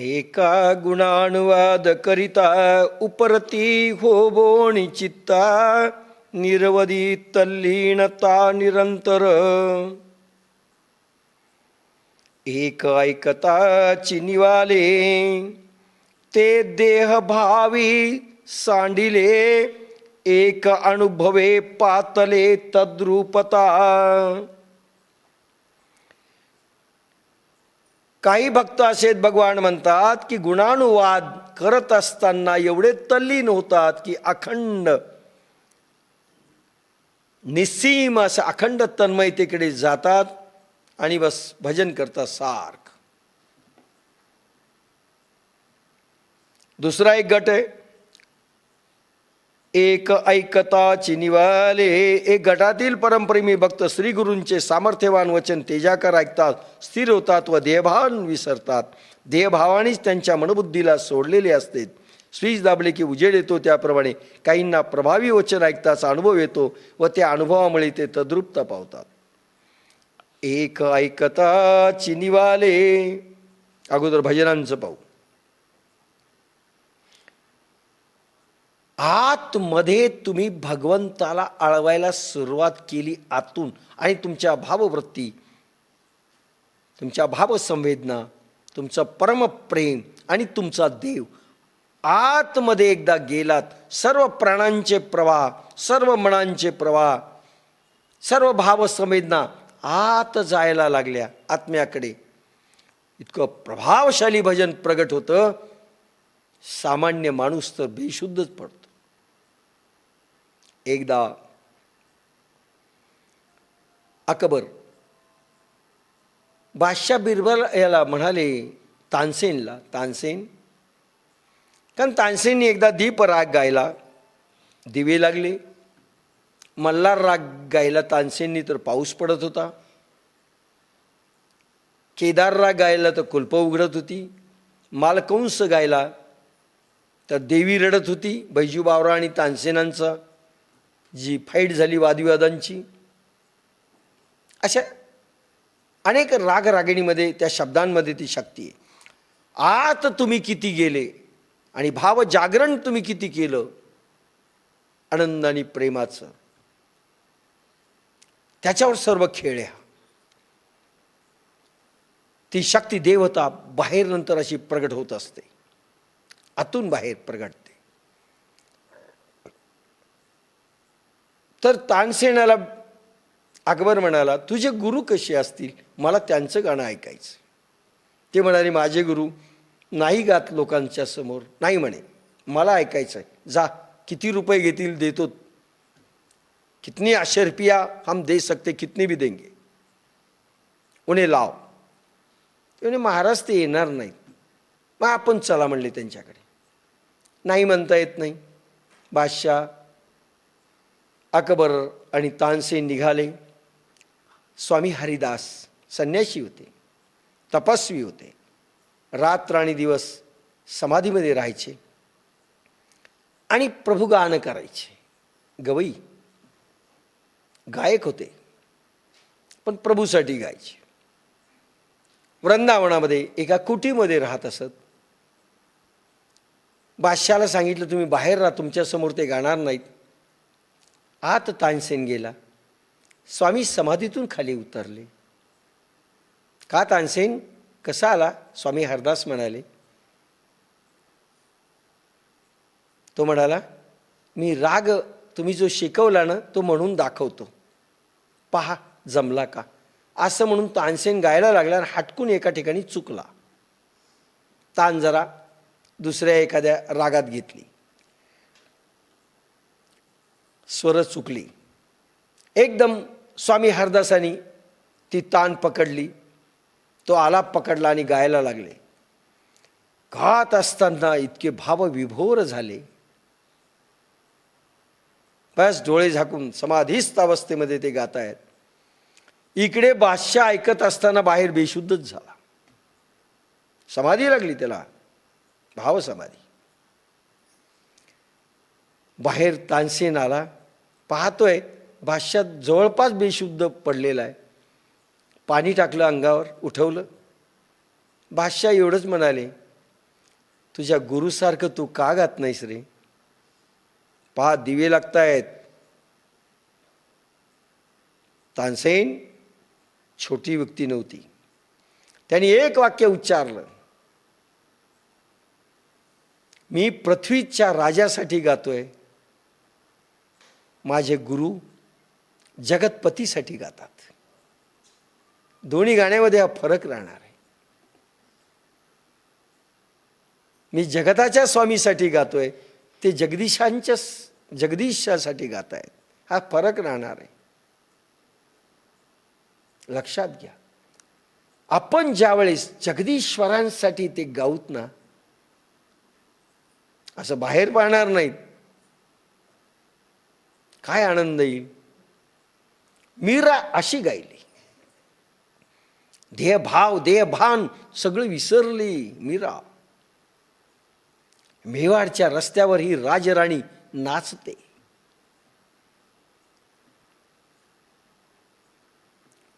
एका गुणानुवाद करिता उपरती होबोणी चित्ता निरवधी तल्लीनता निरंतर एक ऐकता चिनिवाले ते देह भावी सांडिले एक अनुभवे पातले तद्रूपता. काही भक्त असे भगवान म्हणतात की गुणानुवाद करत असताना एवढे तल्लीन होतात की अखंड निस्सीम असं अखंड तन्मयतेकडे जातात आणि बस भजन करतात सारखं. दुसरा एक गट आहे एक ऐकता चिनिवाले. एक गटातील परमप्रेमी भक्त श्री गुरूंचे सामर्थ्यवान वचन तेजाकर ऐकतात, स्थिर होतात व देहभान विसरतात. देहभावानेच त्यांच्या मनबुद्धीला सोडलेले असते. स्विच दाबले की उजेड येतो त्याप्रमाणे काहींना प्रभावी वचन ऐकताचा अनुभव येतो व त्या अनुभवामुळे ते तद्रूपता पावतात. एक ऐकता चिनिवाले. अगोदर भजनांचं पाहू. आतमध्ये तुम्ही भगवंताला आळवायला सुरुवात केली आतून आणि तुमच्या भाववृत्ती, तुमच्या भावसंवेदना, तुमचं परमप्रेम आणि तुमचा देव आतमध्ये एकदा गेलात, सर्व प्राणांचे प्रवाह, सर्व मनांचे प्रवाह, सर्व भावसंवेदना आत जायला लागल्या आत्म्याकडे. इतकं प्रभावशाली भजन प्रगट होतं, सामान्य माणूस तर बेशुद्धच पडतो. एकदा अकबर बादशाह बिरबल याला म्हणाले, तानसेनला, तानसेन, कारण तानसेनने एकदा दीप राग गायला, दिवे लागले. मल्हार राग गायला तानसेननी तर पाऊस पडत होता. केदार राग गायला तर कुल्प उघडत होती. मालकंस गायला तर देवी रडत होती. बैजू बावरा आणि तानसेनांचा जी फाईट झाली वादविवादांची, अशा अनेक रागरागिणीमध्ये त्या शब्दांमध्ये ती शक्ती आहे. आत तुम्ही किती गेले आणि भाव जागरण तुम्ही किती केलं आनंद आणि प्रेमाचं, त्याच्यावर सर्व खेळ आहे. ती शक्ती देवता बाहेर नंतर अशी प्रगट होत असते, आतून बाहेर प्रगटते. तर तानसेनाला अकबर म्हणाला, तुझे गुरु कसे असतील, मला त्यांचं गाणं ऐकायचं. ते म्हणाले, माझे गुरु नाही गात लोकांच्या समोर, नाही म्हणे, मला ऐकायचं आहे. जा, किती रुपये घेतील देतो, कितनी अशरपिया हम दे सकते, कितनी भी देंगे, उन्हें लाव. ते म्हणे, महाराज ते येणार नाहीत. मग आपण चला म्हणले त्यांच्याकडे. नाही म्हणता येत नाही. बादशाह अकबर आणि तानसेन निघाले. स्वामी हरिदास संन्यासी होते, तपस्वी होते. रात्र आणि दिवस समाधीमध्ये राहायचे आणि प्रभुगान करायचे. गवई गायक होते, पण प्रभूसाठी गायचे. वृंदावनामध्ये एका कुटीमध्ये राहत असत. बादशाला सांगितलं, तुम्ही बाहेर राहा, तुमच्यासमोर ते गाणार नाहीत. आत तानसेन गेला. स्वामी समाधीतून खाली उतरले. का तानसेन कसा आला? स्वामी हरदास म्हणाले. तो म्हणाला, मी राग तुम्ही जो शिकवला ना तो म्हणून दाखवतो, पहा जमला का. असं म्हणून तानसेन गायला लागला. हटकून एका ठिकाणी चुकला. तान जरा दुसऱ्या एखाद्या रागात घेतली, स्वर चुकली. एकदम स्वामी हरदासानी ती तान पकडली. तो आलाप पकडला आणि गायला लागले. गात असताना इतके भाव विभोर झाले, बस डोळे झाकून समाधीस्थ अवस्थेमध्ये ते गातायत. इकडे बादशाह ऐकत असताना बाहेर बेशुद्धच झाला. समाधी लागली त्याला, भाव समाधी. बाहेर तानसेन आला, पाहतोय बादशाह जवळपास बेशुद्ध पडलेला आहे. पाणी टाकलं अंगावर, उठवलं. बादशाह एवढंच म्हणाले, तुझ्या गुरुसारखं तू का गात नाहीस रे? पहा दिवे लागतायत. तानसेन छोटी व्यक्ती नव्हती. त्यांनी एक वाक्य उच्चारलं, मी पृथ्वीच्या राजासाठी गातोय, माझे गुरु जगतपतीसाठी गातात. दोन्ही गाण्यामध्ये हा फरक राहणार आहे. मी जगताच्या स्वामीसाठी गातोय, ते जगदीशासाठी गातायत. हा फरक राहणार आहे. लक्षात घ्या, आपण ज्यावेळेस जगदीश्वरांसाठी ते गाऊत ना, असं बाहेर पाहणार नाहीत, काय आनंद येईल. मीरा अशी गायली, देहभाव देहभान सगळं विसरली मीरा. मेवाडच्या रस्त्यावर ही राजराणी नाचते.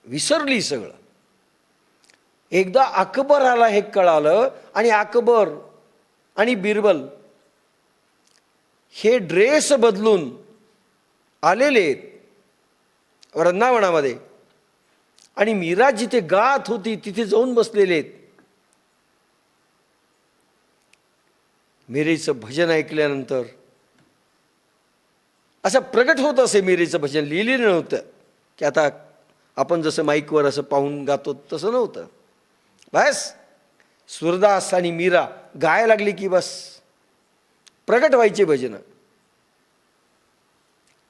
विसरली सगळं. एकदा अकबराला हे कळालं आणि अकबर आणि बिरबल हे ड्रेस बदलून आलेले वृंदावनामध्ये आणि मीरा जिथे गात होती तिथे जाऊन बसलेले आहेत. मीरेचं भजन ऐकल्यानंतर असं प्रगट होत असे. मीरेचं भजन लिहिलेलं नव्हतं की आता आपण जसं माईकवर असं पाहून गातो तसं नव्हतं. बस सूरदास आणि मीरा गाय लागली की बस प्रगट व्हायचे भजन.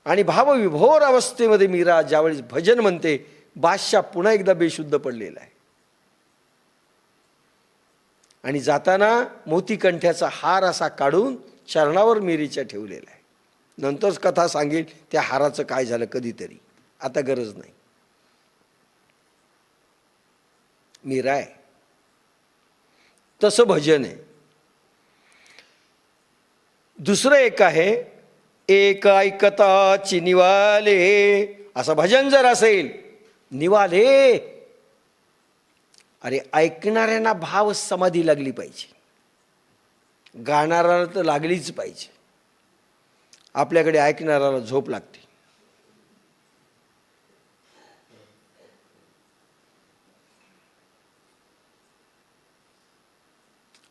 आणि भावविभोर अवस्थेमध्ये मीरा ज्यावेळेस भजन म्हणते, बादशाह पुन्हा एकदा बेशुद्ध पडलेला आहे. आणि जाताना मोतीकंठ्याचा हार असा काढून चरणावर मीरेच्या ठेवलेला आहे. नंतरच कथा सांगेल त्या हाराचं काय झालं कधीतरी, आता गरज नाही. मीरा आहे तसं भजन आहे. दुसरं एक आहे, एक ऐकताची निवाले, असं भजन जर असेल, निवाले, अरे ऐकणाऱ्यांना भाव समाधी लागली पाहिजे, गाणाऱ्याला तर लागलीच पाहिजे. आपल्याकडे ऐकणाऱ्याला झोप लागते.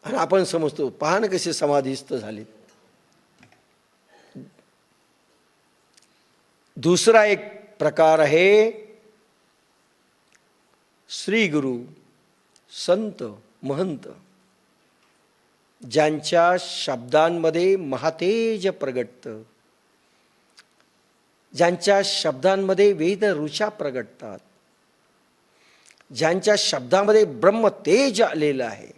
आणि आपण समजतो, पहा ना कसे समाधीस्थ झाले. दुसरा एक प्रकार आहे, श्री गुरु संत महंत ज्यांच्या शब्दांमध्ये महातेज प्रगटतं, ज्यांच्या शब्दांमध्ये वेद ऋचा प्रगटतात, ज्यांच्या शब्दामध्ये ब्रह्मतेज आलेलं आहे,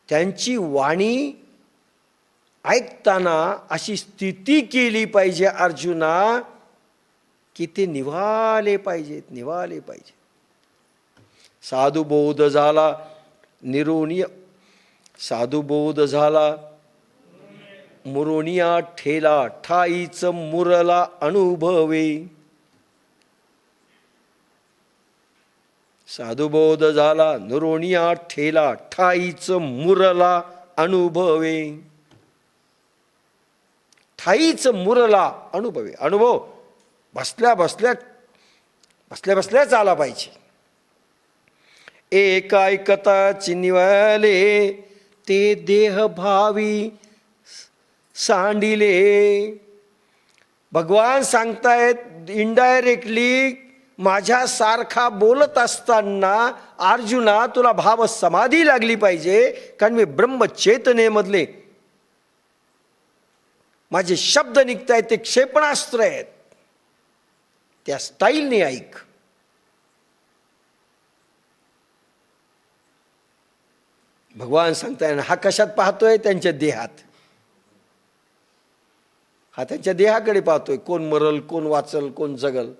त्यांची वाणी ऐकताना अशी स्थिती केली पाहिजे अर्जुना की ते निवाले पाहिजेत, निवाले पाहिजेत. साधुबोध झाला निरोनिय, साधुबोध झाला मुरोनिया ठेला, ठाईच मुरला अनुभवे. साधुबोध झाला नुरोनिया ठेला, ठाईच मुरला अनुभवे. ठाईच मुरला अनुभवे, अनुभव बसल्या बसल्याच आला पाहिजे. एक ऐकताची निवाले, ते देह भावी सांडिले. भगवान सांगतायत इनडायरेक्टली, माझ्यासारखा बोलत असताना अर्जुना तुला भाव समाधी लागली पाहिजे, कारण मी ब्रह्मचेतनेमधले माझे शब्द निघतायत ते क्षेपणास्त्र आहेत, त्या स्टाईलने ऐक. भगवान सांगताय हा कशात पाहतोय? त्यांच्या देहात. हा त्यांच्या देहाकडे पाहतोय. कोण मरल, कोण वाचल, कोण जगल.